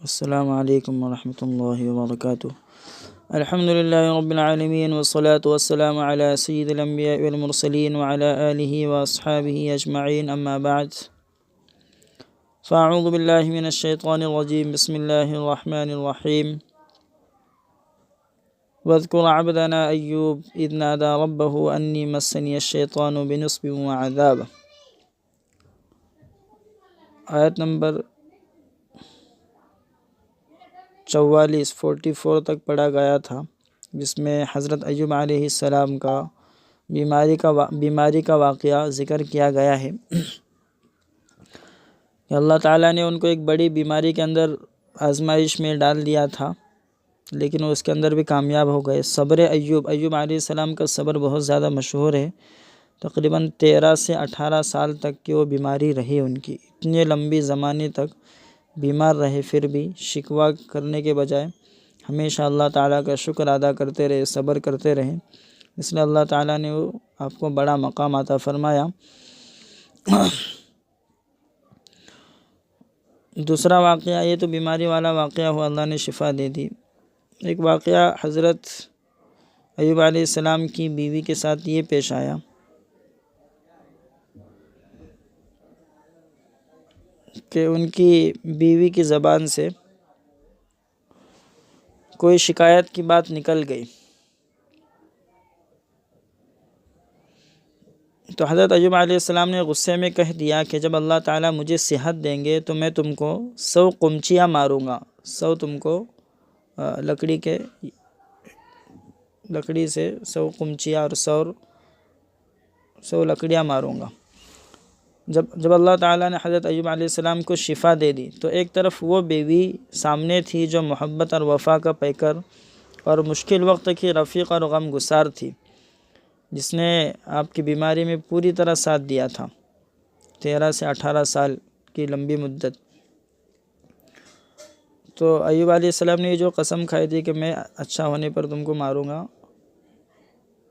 السلام علیکم ورحمۃ اللہ وبرکاتہ۔ الحمد للہ رب العالمین والصلاة والسلام علی سید الانبیاء والمرسلین وعلی آلہ واصحابہ اجمعین، اما بعد فاعوذ باللہ من الشیطان الرجیم، بسم اللہ الرحمن الرحیم۔ واذکر عبدنا ایوب اذ نادى ربہ انی مسنی الشیطان بنصب وعذاب۔ آیت نمبر 44 تک پڑھا گیا تھا، جس میں حضرت ایوب علیہ السلام کا بیماری کا واقعہ ذکر کیا گیا ہے کہ اللہ تعالیٰ نے ان کو ایک بڑی بیماری کے اندر آزمائش میں ڈال دیا تھا، لیکن وہ اس کے اندر بھی کامیاب ہو گئے۔ صبر ایوب علیہ السلام کا صبر بہت زیادہ مشہور ہے۔ تقریباً 13 سے 18 سال تک کی وہ بیماری رہی ان کی، اتنے لمبی زمانے تک بیمار رہے، پھر بھی شکوہ کرنے کے بجائے ہمیشہ اللہ تعالیٰ کا شکر ادا کرتے رہے، صبر کرتے رہے، اس لیے اللہ تعالیٰ نے وہ آپ کو بڑا مقام عطا فرمایا۔ دوسرا واقعہ، یہ تو بیماری والا واقعہ ہوا، اللہ نے شفا دے دی۔ ایک واقعہ حضرت ایوب علیہ السلام کی بیوی کے ساتھ یہ پیش آیا کہ ان کی بیوی کی زبان سے کوئی شکایت کی بات نکل گئی، تو حضرت ایوب علیہ السلام نے غصے میں کہہ دیا کہ جب اللہ تعالیٰ مجھے صحت دیں گے تو میں تم کو 100 قمچیاں ماروں گا، 100 تم کو لکڑی سے 100 قمچیاں اور 100 لکڑیاں ماروں گا۔ جب اللہ تعالیٰ نے حضرت ایوب علیہ السلام کو شفا دے دی تو ایک طرف وہ بیوی سامنے تھی جو محبت اور وفا کا پیکر اور مشکل وقت کی رفیق اور غم گسار تھی، جس نے آپ کی بیماری میں پوری طرح ساتھ دیا تھا 13 سے 18 سال کی لمبی مدت۔ تو ایوب علیہ السلام نے یہ جو قسم کھائی تھی کہ میں اچھا ہونے پر تم کو ماروں گا،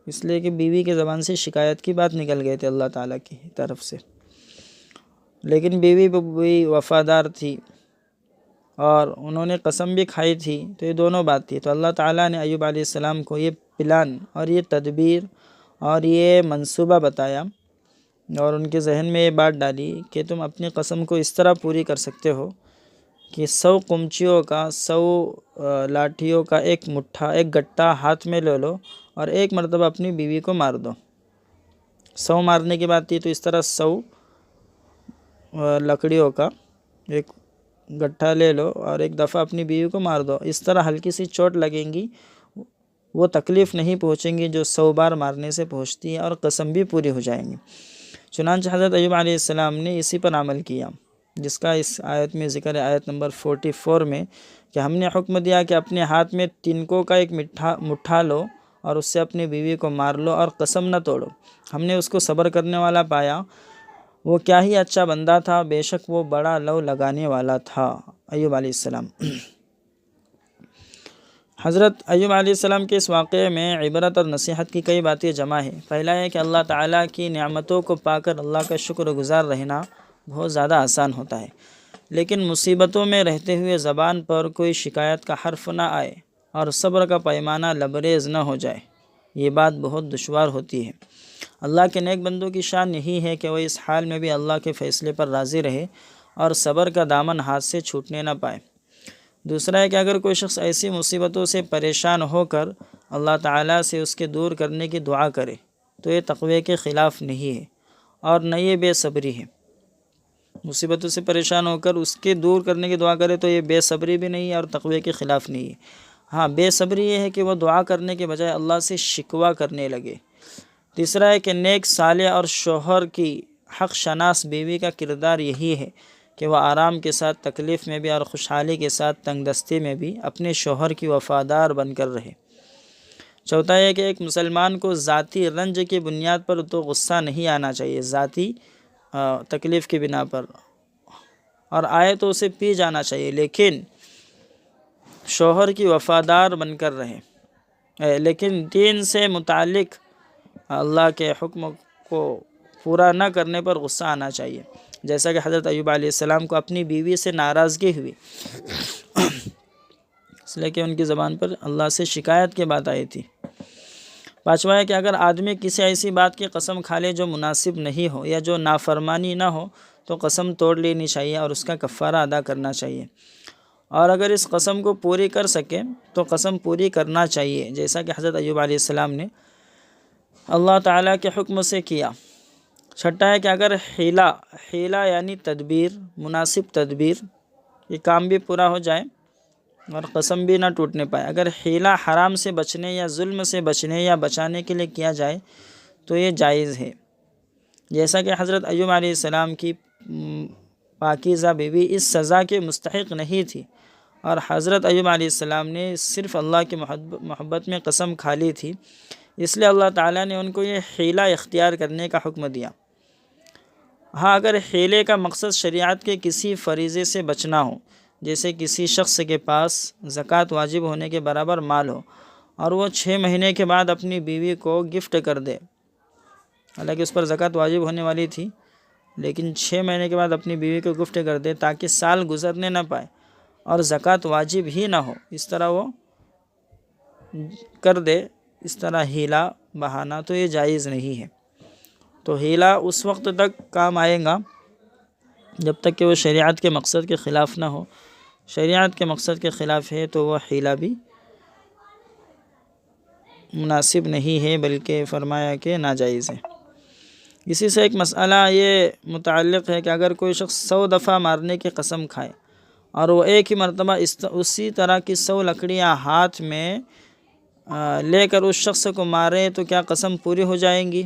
اس لیے کہ بیوی کے زبان سے شکایت کی بات نکل گئی تھی اللہ تعالیٰ کی طرف سے، لیکن بیوی بھی وفادار تھی اور انہوں نے قسم بھی کھائی تھی، تو یہ دونوں بات تھی۔ تو اللہ تعالیٰ نے ایوب علیہ السلام کو یہ پلان اور یہ تدبیر اور یہ منصوبہ بتایا اور ان کے ذہن میں یہ بات ڈالی کہ تم اپنی قسم کو اس طرح پوری کر سکتے ہو کہ 100 قمچیوں کا 100 لاٹھیوں کا ایک گٹھا ہاتھ میں لے لو اور ایک مرتبہ اپنی بیوی کو مار دو۔ 100 مارنے کی بات تھی، تو اس طرح 100 لکڑیوں کا ایک گٹھا لے لو اور ایک دفعہ اپنی بیوی کو مار دو، اس طرح ہلکی سی چوٹ لگیں گی، وہ تکلیف نہیں پہنچیں گی جو 100 بار مارنے سے پہنچتی ہے، اور قسم بھی پوری ہو جائیں گی۔ چنانچہ حضرت ایوب علیہ السلام نے اسی پر عمل کیا، جس کا اس آیت میں ذکر ہے، آیت نمبر 44 میں، کہ ہم نے حکم دیا کہ اپنے ہاتھ میں تنکوں کا ایک مٹھا لو اور اس سے اپنی بیوی کو مار لو اور قسم نہ توڑو۔ ہم نے اس کو صبر کرنے والا پایا، وہ کیا ہی اچھا بندہ تھا، بے شک وہ بڑا لو لگانے والا تھا۔ ایوب علیہ السلام۔ حضرت ایوب علیہ السلام کے اس واقعے میں عبرت اور نصیحت کی کئی باتیں جمع ہیں۔ پہلا ہے کہ اللہ تعالیٰ کی نعمتوں کو پا کر اللہ کا شکر گزار رہنا بہت زیادہ آسان ہوتا ہے، لیکن مصیبتوں میں رہتے ہوئے زبان پر کوئی شکایت کا حرف نہ آئے اور صبر کا پیمانہ لبریز نہ ہو جائے، یہ بات بہت دشوار ہوتی ہے۔ اللہ کے نیک بندوں کی شان یہی ہے کہ وہ اس حال میں بھی اللہ کے فیصلے پر راضی رہے اور صبر کا دامن ہاتھ سے چھوٹنے نہ پائے۔ دوسرا ہے کہ اگر کوئی شخص ایسی مصیبتوں سے پریشان ہو کر اللہ تعالیٰ سے اس کے دور کرنے کی دعا کرے تو یہ تقوی کے خلاف نہیں ہے اور نہ یہ بے صبری ہے۔ مصیبتوں سے پریشان ہو کر اس کے دور کرنے کی دعا کرے تو یہ بے صبری بھی نہیں ہے اور تقوی کے خلاف نہیں ہے۔ ہاں، بے صبری یہ ہے کہ وہ دعا کرنے کے بجائے اللہ سے شکوہ کرنے لگے۔ تیسرا ہے کہ نیک صالح اور شوہر کی حق شناس بیوی کا کردار یہی ہے کہ وہ آرام کے ساتھ تکلیف میں بھی اور خوشحالی کے ساتھ تنگ دستی میں بھی اپنے شوہر کی وفادار بن کر رہے۔ چوتھا ہے کہ ایک مسلمان کو ذاتی رنج کی بنیاد پر تو غصہ نہیں آنا چاہیے، ذاتی تکلیف کی بنا پر، اور آئے تو اسے پی جانا چاہیے، لیکن شوہر کی وفادار بن کر رہے، لیکن دین سے متعلق اللہ کے حکم کو پورا نہ کرنے پر غصہ آنا چاہیے، جیسا کہ حضرت ایوب علیہ السلام کو اپنی بیوی سے ناراضگی ہوئی اس لیے کہ ان کی زبان پر اللہ سے شکایت کی بات آئی تھی۔ پانچواں ہے کہ اگر آدمی کسی ایسی بات کی قسم کھا لے جو مناسب نہیں ہو یا جو نافرمانی نہ ہو تو قسم توڑ لینی چاہیے اور اس کا کفارہ ادا کرنا چاہیے، اور اگر اس قسم کو پوری کر سکے تو قسم پوری کرنا چاہیے، جیسا کہ حضرت ایوب علیہ السلام نے اللہ تعالیٰ کے حکم سے کیا۔ چھٹا ہے کہ اگر حیلہ یعنی تدبیر، مناسب تدبیر، یہ کام بھی پورا ہو جائے اور قسم بھی نہ ٹوٹنے پائے، اگر حیلہ حرام سے بچنے یا ظلم سے بچنے یا بچانے کے لیے کیا جائے تو یہ جائز ہے، جیسا کہ حضرت ایوب علیہ السلام کی پاکیزہ بیوی اس سزا کے مستحق نہیں تھی، اور حضرت ایوب علیہ السلام نے صرف اللہ کی محبت میں قسم کھا لی تھی، اس لیے اللہ تعالیٰ نے ان کو یہ حیلہ اختیار کرنے کا حکم دیا۔ ہاں، اگر حیلے کا مقصد شریعت کے کسی فریضے سے بچنا ہو، جیسے کسی شخص کے پاس زکوٰۃ واجب ہونے کے برابر مال ہو اور وہ 6 مہینے کے بعد اپنی بیوی کو گفٹ کر دے، حالانکہ اس پر زکوٰۃ واجب ہونے والی تھی، لیکن 6 مہینے کے بعد اپنی بیوی کو گفٹ کر دے تاکہ سال گزرنے نہ پائے اور زکوٰۃ واجب ہی نہ ہو، اس طرح وہ کر دے، اس طرح حیلہ بہانہ، تو یہ جائز نہیں ہے۔ تو حیلہ اس وقت تک کام آئے گا جب تک کہ وہ شریعت کے مقصد کے خلاف نہ ہو، شریعت کے مقصد کے خلاف ہے تو وہ حیلہ بھی مناسب نہیں ہے، بلکہ فرمایا کہ ناجائز ہے۔ اسی سے ایک مسئلہ یہ متعلق ہے کہ اگر کوئی شخص 100 دفعہ مارنے کی قسم کھائے اور وہ ایک ہی مرتبہ اسی طرح کی 100 لکڑیاں ہاتھ میں لے کر اس شخص کو مارے تو کیا قسم پوری ہو جائیں گی؟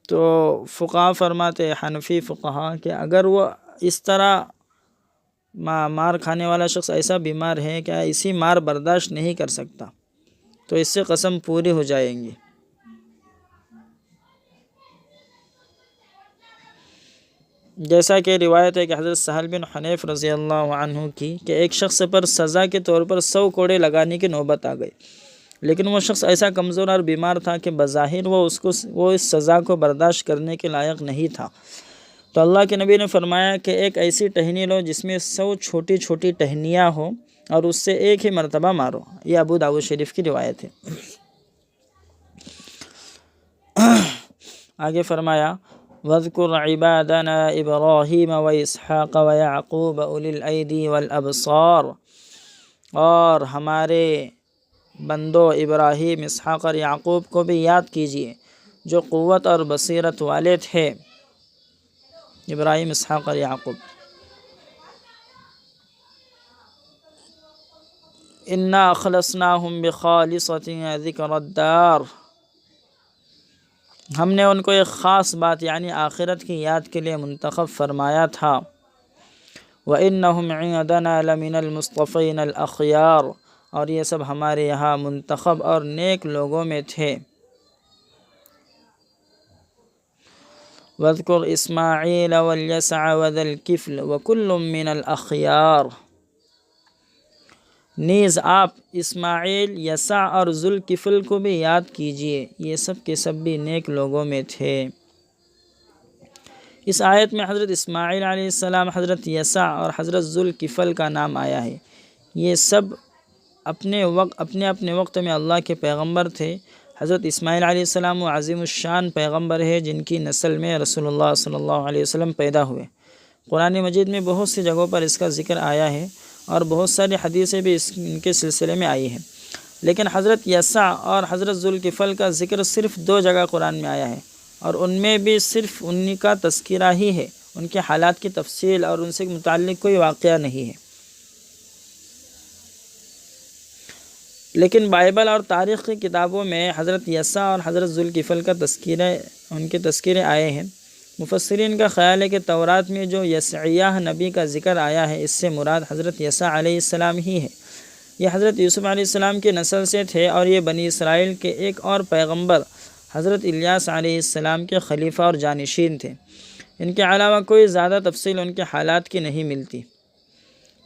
تو فقہا فرماتے، حنفی فقہا، کہ اگر وہ اس طرح مار کھانے والا شخص ایسا بیمار ہے کہ اسی مار برداشت نہیں کر سکتا تو اس سے قسم پوری ہو جائیں گی۔ جیسا کہ روایت ہے کہ حضرت سہل بن حنیف رضی اللہ عنہ کی کہ ایک شخص پر سزا کے طور پر 100 کوڑے لگانے کی نوبت آ گئی، لیکن وہ شخص ایسا کمزور اور بیمار تھا کہ بظاہر وہ اس سزا کو برداشت کرنے کے لائق نہیں تھا، تو اللہ کے نبی نے فرمایا کہ ایک ایسی ٹہنی لو جس میں 100 چھوٹی چھوٹی ٹہنیاں ہوں اور اس سے ایک ہی مرتبہ مارو۔ یہ ابو داؤد شریف کی روایت ہے۔ آگے فرمایا، وَاذْكُرْ عِبَادَنَا إِبْرَاهِيمَ وَإِسْحَاقَ وَيَعْقُوبَ أُولِي الْأَيْدِي وَالْأَبْصَارِ، اور ہمارے بندوں ابراہیم، اسحاق اور یعقوب کو بھی یاد کیجیے جو قوت اور بصیرت والے تھے۔ ابراہیم، اسحاق اور یعقوب۔ اِنَّا أَخْلَصْنَاهُمْ بِخَالِصَةٍ ذِكْرَ الدَّارِ، ہم نے ان کو ایک خاص بات یعنی آخرت کی یاد کے لیے منتخب فرمایا تھا۔ وَإِنَّهُمْ عِندَنَا لَمِنَ الْمُصْطَفَيْنَ الْأَخْيَارِ، اور یہ سب ہمارے یہاں منتخب اور نیک لوگوں میں تھے۔ وَاذْكُرْ إِسْمَاعِيلَ وَالْيَسَعَ وَذَا الْكِفْلِ وَكُلٌّ مِّنَ الْأَخْيَارِ، نیز آپ اسماعیل، یسع اور ذوالکفل کو بھی یاد کیجیے، یہ سب کے سب بھی نیک لوگوں میں تھے۔ اس آیت میں حضرت اسماعیل علیہ السلام، حضرت یسع اور حضرت ذوالکفل کا نام آیا ہے۔ یہ سب اپنے اپنے وقت میں اللہ کے پیغمبر تھے۔ حضرت اسماعیل علیہ السلام وہ عظیم الشان پیغمبر ہے جن کی نسل میں رسول اللہ صلی اللہ علیہ وسلم پیدا ہوئے۔ قرآن مجید میں بہت سی جگہوں پر اس کا ذکر آیا ہے اور بہت ساری حدیثیں بھی ان کے سلسلے میں آئی ہیں، لیکن حضرت یسع اور حضرت ذوالکفل کا ذکر صرف 2 جگہ قرآن میں آیا ہے، اور ان میں بھی صرف انہی کا تذکرہ ہی ہے، ان کے حالات کی تفصیل اور ان سے متعلق کوئی واقعہ نہیں ہے۔ لیکن بائبل اور تاریخ کی کتابوں میں حضرت یسع اور حضرت ذوالکفل کا ان کے تذکرے آئے ہیں۔ مفسرین کا خیال ہے کہ تورات میں جو یسعیہ نبی کا ذکر آیا ہے اس سے مراد حضرت یسع علیہ السلام ہی ہے۔ یہ حضرت یوسف علیہ السلام کی نسل سے تھے اور یہ بنی اسرائیل کے ایک اور پیغمبر حضرت الیاس علیہ السلام کے خلیفہ اور جانشین تھے۔ ان کے علاوہ کوئی زیادہ تفصیل ان کے حالات کی نہیں ملتی۔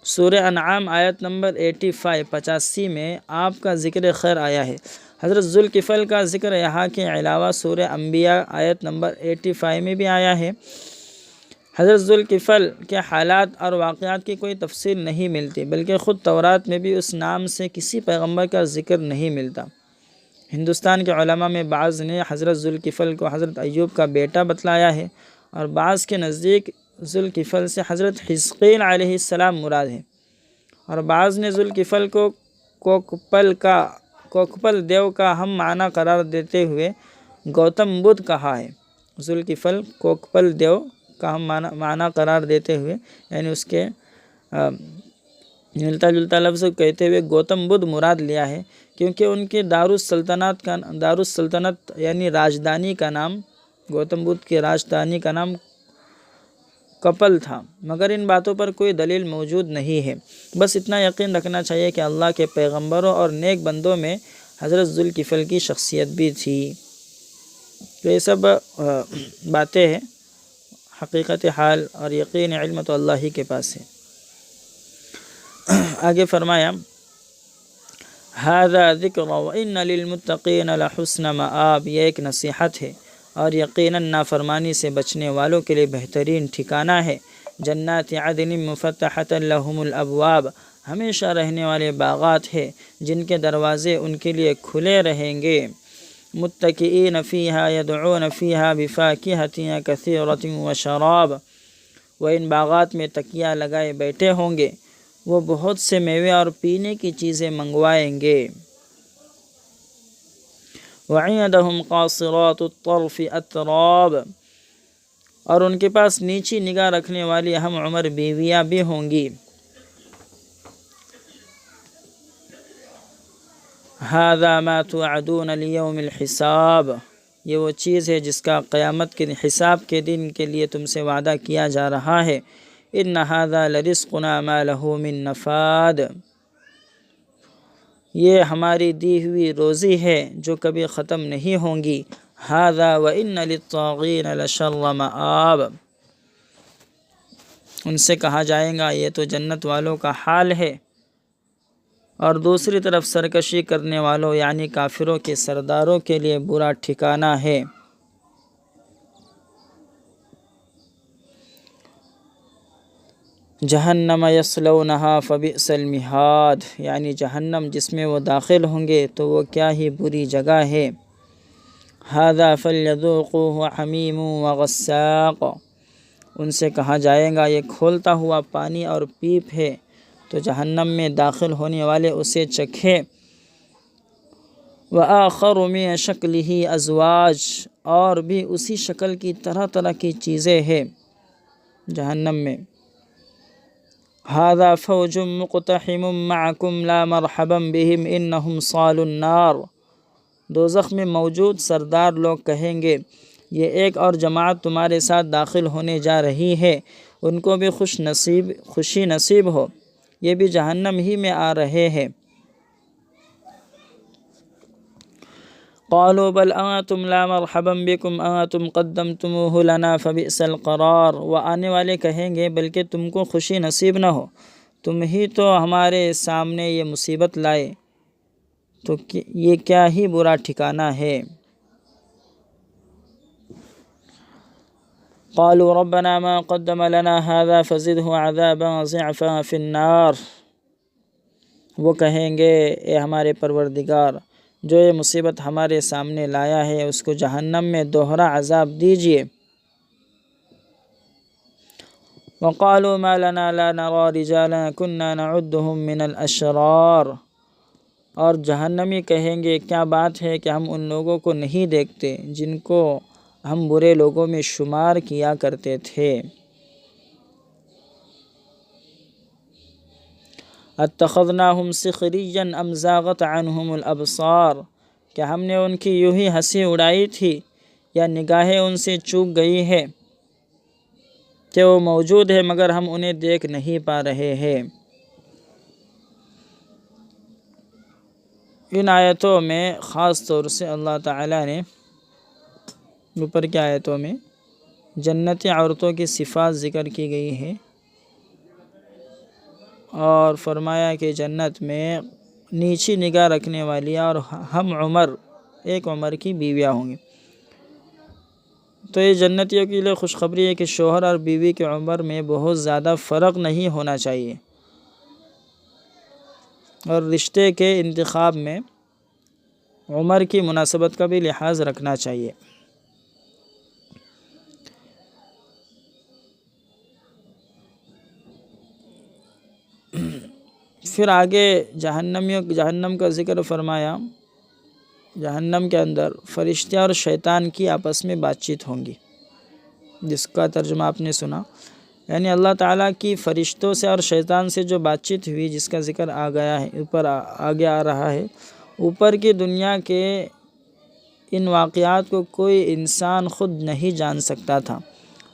سورہ انعام آیت نمبر 85 میں آپ کا ذکر خیر آیا ہے۔ حضرت ذوالکفل کا ذکر یہاں کے علاوہ سورہ انبیاء آیت نمبر 85 میں بھی آیا ہے۔ حضرت ذوالکفل کے حالات اور واقعات کی کوئی تفصیل نہیں ملتی، بلکہ خود تورات میں بھی اس نام سے کسی پیغمبر کا ذکر نہیں ملتا۔ ہندوستان کے علماء میں بعض نے حضرت ذوالکفل کو حضرت ایوب کا بیٹا بتلایا ہے، اور بعض کے نزدیک ذوالکفل سے حضرت حزقیل علیہ السلام مراد ہے، اور بعض نے ذوالکفل کو کوکپل دیو کا ہم معنی قرار دیتے ہوئے گوتم بدھ کہا ہے۔ ذوالکفل کوکپل دیو کا ہم معنی قرار دیتے ہوئے یعنی اس کے ملتا جلتا لفظ کہتے ہوئے گوتم بدھ مراد لیا ہے، کیونکہ ان کے دارالسلطنت یعنی راجدھانی کا نام، گوتم بدھ کی راجدھانی کا نام کپل تھا، مگر ان باتوں پر کوئی دلیل موجود نہیں ہے۔ بس اتنا یقین رکھنا چاہیے کہ اللہ کے پیغمبروں اور نیک بندوں میں حضرت ذوالکفل کی شخصیت بھی تھی۔ تو یہ سب باتیں ہیں، حقیقت حال اور یقین علم تو اللہ ہی کے پاس ہے۔ آگے فرمایا ھذا ذکر وان للمتقین لحسن مآب، یہ ایک نصیحت ہے اور یقیناً نافرمانی سے بچنے والوں کے لیے بہترین ٹھکانہ ہے۔ جنات عدن مفتحۃ لهم الابواب، ہمیشہ رہنے والے باغات ہیں جن کے دروازے ان کے لیے کھلے رہیں گے۔ متکئین فیہا یدعون فیہا بفاکہۃ کثیرۃ وشراب، وہ ان باغات میں تکیہ لگائے بیٹھے ہوں گے، وہ بہت سے میوے اور پینے کی چیزیں منگوائیں گے۔ وعندہم قاصرات الطرف اتراب، اور ان کے پاس نیچی نگاہ رکھنے والی ہم عمر بیویاں بھی ہوں گی۔ ھذا ما توعدون لیوم الحساب، یہ وہ چیز ہے جس کا قیامت کے حساب کے دن کے لیے تم سے وعدہ کیا جا رہا ہے۔ ان ھذا لرزقنا ما لہ من نفاد، یہ ہماری دی ہوئی روزی ہے جو کبھی ختم نہیں ہوں گی۔ ھذا وان للطاغین لشر مآب، ان سے کہا جائے گا یہ تو جنت والوں کا حال ہے، اور دوسری طرف سرکشی کرنے والوں یعنی کافروں کے سرداروں کے لیے برا ٹھکانہ ہے۔ جہنم یصلونہا فبئس المہاد، یعنی جہنم جس میں وہ داخل ہوں گے تو وہ کیا ہی بری جگہ ہے۔ ھذا فلیذوقوہ حمیم وغساق، ان سے کہا جائے گا یہ کھولتا ہوا پانی اور پیپ ہے، تو جہنم میں داخل ہونے والے اسے چکھیں۔ وآخر من شکلہ ازواج، اور بھی اسی شکل کی طرح طرح کی چیزیں ہیں جہنم میں۔ ھذا فوج مقتحم معکم لا مرحبا بہم انہم صالوا النار، دوزخ میں موجود سردار لوگ کہیں گے یہ ایک اور جماعت تمہارے ساتھ داخل ہونے جا رہی ہے، ان کو بھی خوشی نصیب ہو، یہ بھی جہنم ہی میں آ رہے ہیں۔ قالوا بل انتم لا مرحبا بكم انتم قدمتموه لنا فبئس القرار، وہ آنے والے کہیں گے بلکہ تم کو خوشی نصیب نہ ہو، تم ہی تو ہمارے سامنے یہ مصیبت لائے، تو یہ کیا ہی برا ٹھکانہ ہے۔ قالوا ربنا ما قدم لنا هذا فزده عذابا ضعفا في النار، وہ کہیں گے اے ہمارے پروردگار، جو یہ مصیبت ہمارے سامنے لایا ہے اس کو جہنم میں دوہرا عذاب دیجیے۔ وقالوا ما لنا لا نرى رجالا كنا نعدهم من الاشرار، اور جہنمی کہیں گے کیا بات ہے کہ ہم ان لوگوں کو نہیں دیکھتے جن کو ہم برے لوگوں میں شمار کیا کرتے تھے۔ اتخذناہم سخریا ام زاغت عنہم الابصار، کیا ہم نے ان کی یوں ہی ہنسی اڑائی تھی یا نگاہیں ان سے چوک گئی ہے کہ وہ موجود ہے مگر ہم انہیں دیکھ نہیں پا رہے ہیں۔ ان آیتوں میں خاص طور سے اللہ تعالیٰ نے اوپر کی آیتوں میں جنتی عورتوں کی صفات ذکر کی گئی ہیں، اور فرمایا کہ جنت میں نیچی نگاہ رکھنے والی اور ہم عمر ایک عمر کی بیویاں ہوں گی۔ تو یہ جنتیوں کے لیے خوشخبری ہے کہ شوہر اور بیوی کی عمر میں بہت زیادہ فرق نہیں ہونا چاہیے، اور رشتے کے انتخاب میں عمر کی مناسبت کا بھی لحاظ رکھنا چاہیے۔ پھر آگے جہنم کا ذکر فرمایا۔ جہنم کے اندر فرشتے اور شیطان کی آپس میں بات چیت ہوں گی، جس کا ترجمہ آپ نے سنا، یعنی اللہ تعالیٰ کی فرشتوں سے اور شیطان سے جو بات چیت ہوئی، جس کا ذکر آگے آ رہا ہے۔ اوپر کی دنیا کے ان واقعات کو کوئی انسان خود نہیں جان سکتا تھا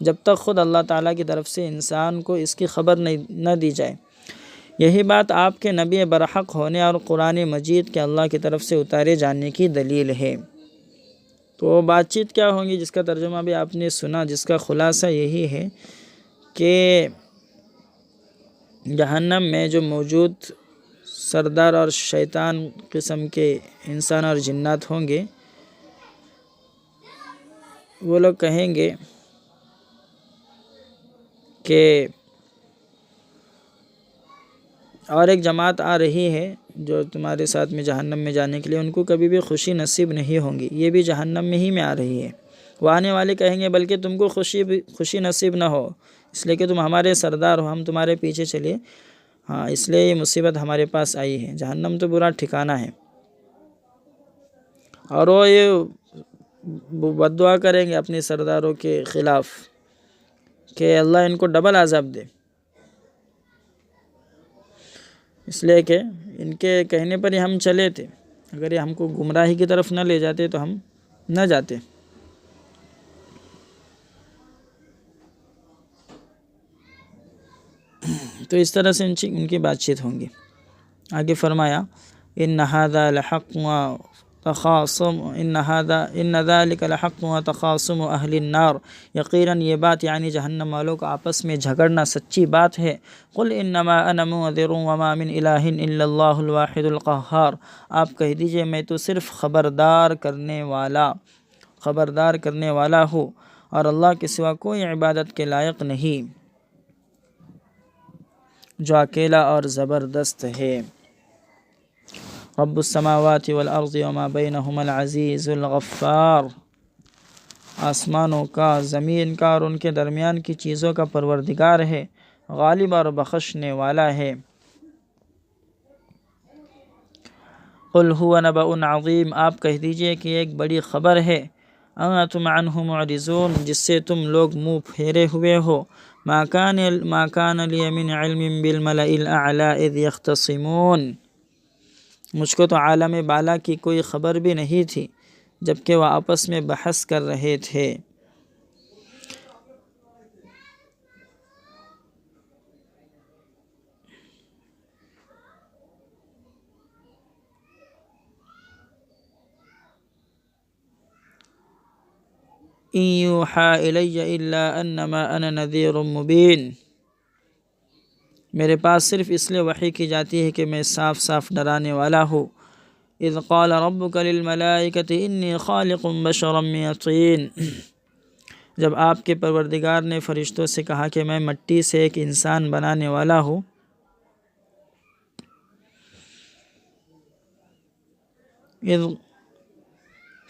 جب تک خود اللہ تعالیٰ کی طرف سے انسان کو اس کی خبر نہ دی جائے۔ یہی بات آپ کے نبی برحق ہونے اور قرآن مجید کے اللہ کی طرف سے اتارے جانے کی دلیل ہے۔ تو بات چیت کیا ہوں گی، جس کا ترجمہ بھی آپ نے سنا، جس کا خلاصہ یہی ہے کہ جہنم میں جو موجود سردار اور شیطان قسم کے انسان اور جنات ہوں گے، وہ لوگ کہیں گے کہ اور ایک جماعت آ رہی ہے جو تمہارے ساتھ میں جہنم میں جانے کے لیے، ان کو کبھی بھی خوشی نصیب نہیں ہوں گی، یہ بھی جہنم میں ہی میں آ رہی ہے۔ وہ آنے والے کہیں گے بلکہ تم کو خوشی نصیب نہ ہو، اس لیے کہ تم ہمارے سردار ہو، ہم تمہارے پیچھے چلے، ہاں اس لیے یہ مصیبت ہمارے پاس آئی ہے۔ جہنم تو برا ٹھکانہ ہے، اور وہ یہ بد دعا کریں گے اپنے سرداروں کے خلاف کہ اللہ ان کو ڈبل عذاب دے، اس لیے کہ ان کے کہنے پر ہی ہم چلے تھے، اگر یہ ہم کو گمراہی کی طرف نہ لے جاتے تو ہم نہ جاتے۔ تو اس طرح سے ان کی بات چیت ہوں گی۔ آگے فرمایا ان ذالک لحق و تخاصم اہل النار، یقیناً یہ بات یعنی جہنم والوں کا آپس میں جھگڑنا سچی بات ہے۔ قل انما انا منذر وما من الہ الا اللہ الواحد القہار، آپ کہہ دیجئے میں تو صرف خبردار کرنے والا ہوں، اور اللہ کے سوا کوئی عبادت کے لائق نہیں، جو اکیلا اور زبردست ہے۔ رب السماوات والارض وما بینہما العزیز الغفار، آسمانوں کا، زمین کا اور ان کے درمیان کی چیزوں کا پروردگار ہے، غالب اور بخشنے والا ہے۔ قل هو نبأ عظیم، آپ کہہ دیجئے کہ یہ ایک بڑی خبر ہے۔ انتم عنہ معرضون، جس سے تم لوگ منہ پھیرے ہوئے ہو۔ ما کان لی من علم بالملأ الاعلی اذ یختصمون، مجھ کو تو عالم بالا کی کوئی خبر بھی نہیں تھی جبکہ وہ آپس میں بحث کر رہے تھے۔ ان یوحى الی الا انما انا نذیر مبین، میرے پاس صرف اس لیے وحی کی جاتی ہے کہ میں صاف صاف ڈرانے والا ہوں۔ اذ قال ربک للملائکۃ انی خالق بشرا من طین، جب آپ کے پروردگار نے فرشتوں سے کہا کہ میں مٹی سے ایک انسان بنانے والا ہوں۔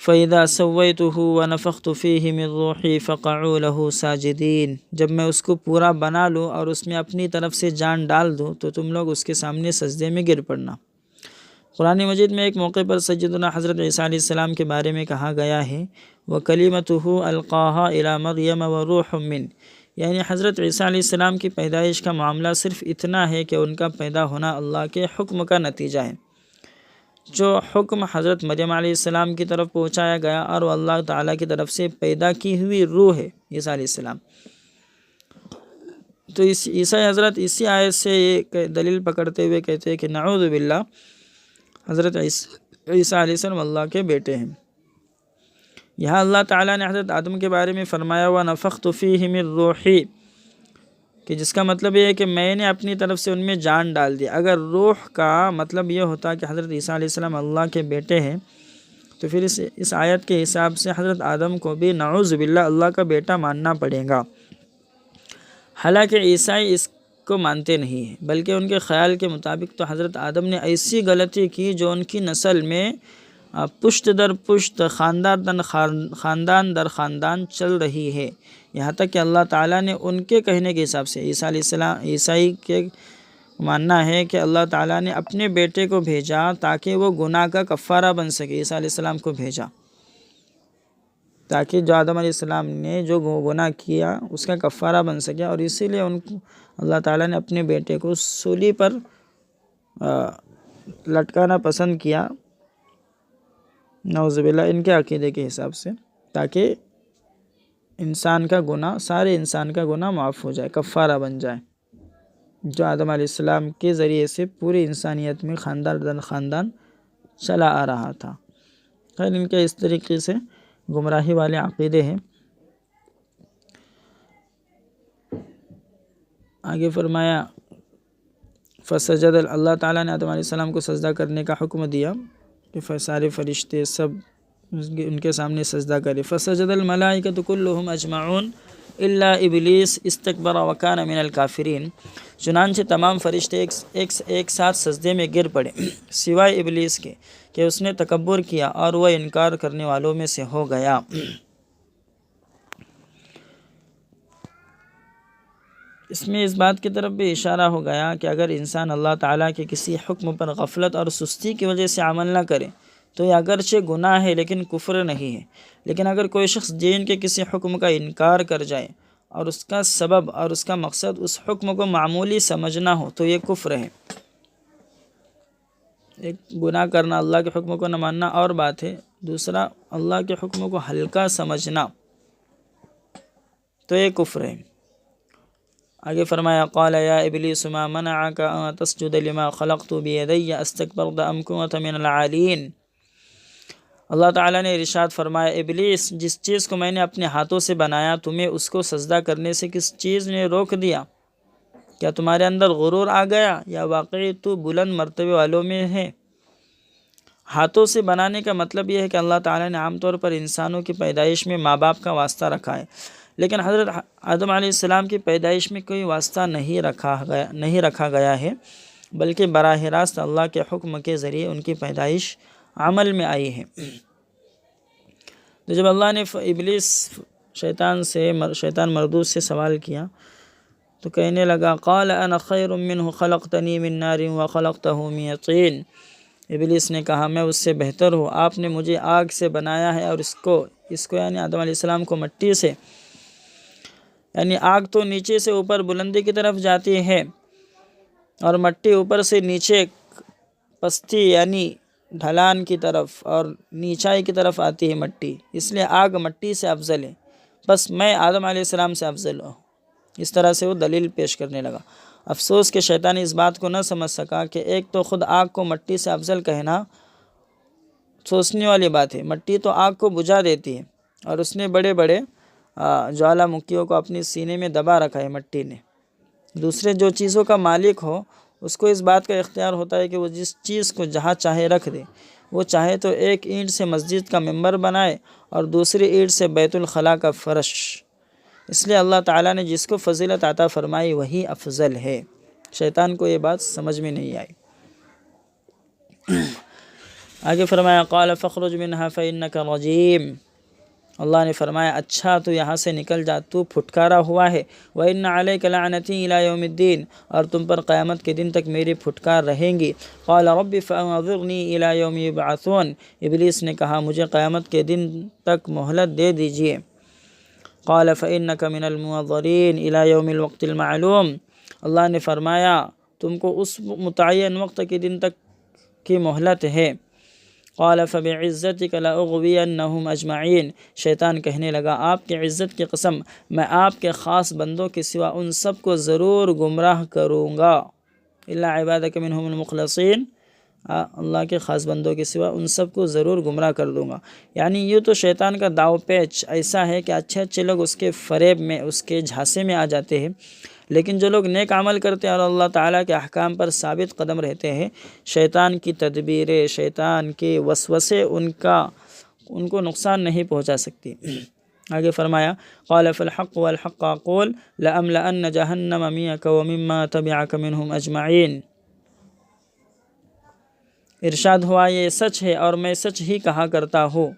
فَإِذَا سَوَّيْتُهُ وَنَفَخْتُ فِيهِ مِنْ رُوحِي فَقَعُوا لَهُ سَاجِدِينَ، جب میں اس کو پورا بنا لوں اور اس میں اپنی طرف سے جان ڈال دوں تو تم لوگ اس کے سامنے سجدے میں گر پڑنا۔ قرآن مجید میں ایک موقع پر سیدنا حضرت عیسیٰ علیہ السلام کے بارے میں کہا گیا ہے وَكَلِمَتُهُ أَلْقَاهَا إِلَى مَرْيَمَ وَرُوحٌ مِّنْهُ، یعنی حضرت عیسیٰ علیہ السلام کی پیدائش کا معاملہ صرف اتنا ہے کہ ان کا پیدا ہونا اللہ کے حکم کا نتیجہ ہے، جو حکم حضرت مریم علیہ السلام کی طرف پہنچایا گیا، اور وہ اللہ تعالیٰ کی طرف سے پیدا کی ہوئی روح ہے عیسیٰ علیہ السلام۔ تو عیسیٰ حضرت اسی آیت سے یہ دلیل پکڑتے ہوئے کہتے ہیں کہ نعوذ باللہ، حضرت عیسیٰ علیہ السلام اللہ کے بیٹے ہیں۔ یہاں اللہ تعالیٰ نے حضرت آدم کے بارے میں فرمایا وَنَفَخْتُ فِيهِ مِن رُوحِي، کہ جس کا مطلب یہ ہے کہ میں نے اپنی طرف سے ان میں جان ڈال دی۔ اگر روح کا مطلب یہ ہوتا کہ حضرت عیسیٰ علیہ السلام اللہ کے بیٹے ہیں تو پھر اس آیت کے حساب سے حضرت آدم کو بھی نعوذ باللہ اللہ کا بیٹا ماننا پڑے گا، حالانکہ عیسائی اس کو مانتے نہیں ہیں، بلکہ ان کے خیال کے مطابق تو حضرت آدم نے ایسی غلطی کی جو ان کی نسل میں پشت در پشت، خاندان در خاندان چل رہی ہے، یہاں تک کہ اللہ تعالیٰ نے ان کے کہنے کے حساب سے عیسائی کے ماننا ہے کہ اللہ تعالیٰ نے اپنے بیٹے کو بھیجا تاکہ وہ گناہ کا کفارہ بن سکے، عیسیٰ علیہ السلام کو بھیجا تاکہ جو آدم علیہ السلام نے جو گناہ کیا اس کا کفارہ بن سکے، اور اسی لیے ان کو اللہ تعالیٰ نے اپنے بیٹے کو سولی پر لٹکانا پسند کیا، نعوذ باللہ ان کے عقیدے کے حساب سے، تاکہ انسان کا گناہ، سارے انسان کا گناہ معاف ہو جائے، کفارہ بن جائے، جو آدم علیہ السلام کے ذریعے سے پوری انسانیت میں خاندان چلا آ رہا تھا۔ خیر ان کے اس طریقے سے گمراہی والے عقیدے ہیں۔ آگے فرمایا فسجد، اللہ تعالیٰ نے آدم علیہ السلام کو سجدہ کرنے کا حکم دیا کہ سارے فرشتے سب ان کے سامنے سجدہ کرے۔ فسجد الملائکۃ کلھم اجمعون الا ابلیس استکبر وکان من الکافرین، چنانچہ تمام فرشتے ایک ساتھ سجدے میں گر پڑے سوائے ابلیس کے کہ اس نے تکبر کیا اور وہ انکار کرنے والوں میں سے ہو گیا۔ اس میں اس بات کی طرف بھی اشارہ ہو گیا کہ اگر انسان اللہ تعالیٰ کے کسی حکم پر غفلت اور سستی کی وجہ سے عمل نہ کرے تو یہ اگرچہ گناہ ہے لیکن کفر نہیں ہے، لیکن اگر کوئی شخص دین کے کسی حکم کا انکار کر جائے اور اس کا سبب اور اس کا مقصد اس حکم کو معمولی سمجھنا ہو تو یہ کفر ہے۔ ایک گناہ کرنا، اللہ کے حکم کو نہ ماننا اور بات ہے، دوسرا اللہ کے حکم کو ہلکا سمجھنا تو یہ کفر ہے۔ آگے فرمایا قال یا ابلیس ما منعک ان تسجد لما خلقت بیدی استکبرت ام کنت من العالین، اللہ تعالیٰ نے ارشاد فرمایا ابلیس جس چیز کو میں نے اپنے ہاتھوں سے بنایا تمہیں اس کو سجدہ کرنے سے کس چیز نے روک دیا؟ کیا تمہارے اندر غرور آ گیا یا واقعی تو بلند مرتبے والوں میں ہے؟ ہاتھوں سے بنانے کا مطلب یہ ہے کہ اللہ تعالیٰ نے عام طور پر انسانوں کی پیدائش میں ماں باپ کا واسطہ رکھا ہے، لیکن حضرت آدم علیہ السلام کی پیدائش میں کوئی واسطہ نہیں رکھا گیا ہے، بلکہ براہ راست اللہ کے حکم کے ذریعے ان کی پیدائش عمل میں آئی ہے۔ تو جب اللہ نے ابلیس شیطان مردود سے سوال کیا تو کہنے لگا قال انا خیر منہ خلقتنی من نار وخلقتہ من طین، ابلیس نے کہا میں اس سے بہتر ہوں، آپ نے مجھے آگ سے بنایا ہے اور اس کو یعنی آدم علیہ السلام کو مٹی سے، یعنی آگ تو نیچے سے اوپر بلندی کی طرف جاتی ہے اور مٹی اوپر سے نیچے پستی یعنی ڈھلان کی طرف اور نیچائی کی طرف آتی ہے مٹی، اس لیے آگ مٹی سے افضل ہے، بس میں آدم علیہ السلام سے افضل ہوں۔ اس طرح سے وہ دلیل پیش کرنے لگا۔ افسوس کہ شیطان اس بات کو نہ سمجھ سکا کہ ایک تو خود آگ کو مٹی سے افضل کہنا سوچنے والی بات ہے، مٹی تو آگ کو بجھا دیتی ہے اور اس نے بڑے بڑے جوالا مکھیوں کو اپنی سینے میں دبا رکھا ہے مٹی نے۔ دوسرے جو چیزوں کا مالک ہو اس کو اس بات کا اختیار ہوتا ہے کہ وہ جس چیز کو جہاں چاہے رکھ دے، وہ چاہے تو ایک اینٹ سے مسجد کا ممبر بنائے اور دوسری اینٹ سے بیت الخلاء کا فرش، اس لیے اللہ تعالیٰ نے جس کو فضیلت عطا فرمائی وہی افضل ہے۔ شیطان کو یہ بات سمجھ میں نہیں آئی۔ آگے فرمایا قال فاخرج منها فإنك رجیم، اللہ نے فرمایا اچھا تو یہاں سے نکل جا، تو پھٹکارا ہوا ہے، وَإِنَّ عَلَيْكَ لَعْنَتِي إِلَى يَوْمِ الدِّينِ، اور تم پر قیامت کے دن تک میری پھٹکار رہیں گی۔ قال رب فأنظرني إلى يوم يبعثون، ابلیس نے کہا مجھے قیامت کے دن تک مہلت دے دیجئے۔ قال فإنك من المنظرين إلى يوم الوقت المعلوم، اللہ نے فرمایا تم کو اس متعین وقت کے دن تک کی مہلت ہے۔ قال فبعزتك لأغوينهم اجمعین، شیطان کہنے لگا آپ کی عزت کی قسم میں آپ کے خاص بندوں کے سوا ان سب کو ضرور گمراہ کروں گا، الا عبادك منهم المخلصین، اللہ کے خاص بندوں کے سوا ان سب کو ضرور گمراہ کر دوں گا۔ یعنی یہ تو شیطان کا داؤ پیچ ایسا ہے کہ اچھے اچھے لوگ اس کے فریب میں، اس کے جھانسے میں آ جاتے ہیں، لیکن جو لوگ نیک عمل کرتے ہیں اور اللہ تعالیٰ کے احکام پر ثابت قدم رہتے ہیں، شیطان کی تدبیریں، شیطان کے وسوسے ان کا ان کو نقصان نہیں پہنچا سکتی۔ آگے فرمایا قال فالحق والحق اقول لأملأن جہنم منک ومما تبعک منہم اجمعین۔ ارشاد ہوا یہ سچ ہے اور میں سچ ہی کہا کرتا ہوں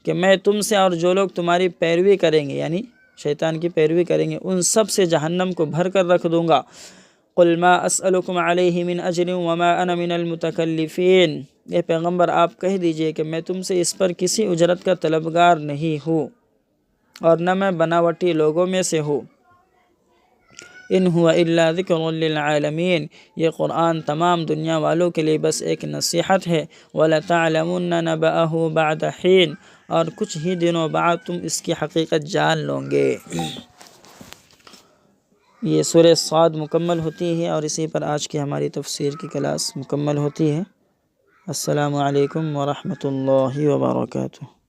کہ میں تم سے اور جو لوگ تمہاری پیروی کریں گے یعنی شیطان کی پیروی کریں گے ان سب سے جہنم کو بھر کر رکھ دوں گا۔ قل ما اسألکم علیہ من اجر وما انا من المتکلفین، اے پیغمبر آپ کہہ دیجئے کہ میں تم سے اس پر کسی اجرت کا طلبگار نہیں ہوں اور نہ میں بناوٹی لوگوں میں سے ہوں۔ ان هو الا ذکر للعالمین، یہ قرآن تمام دنیا والوں کے لیے بس ایک نصیحت ہے۔ وَلَتَعْلَمُنَّ نَبَأَهُ بَعْدَ حِینٍ، اور کچھ ہی دنوں بعد تم اس کی حقیقت جان لو گے۔ یہ سورہ صاد مکمل ہوتی ہے اور اسی پر آج کی ہماری تفسیر کی کلاس مکمل ہوتی ہے۔ السلام علیکم ورحمۃ اللہ وبرکاتہ۔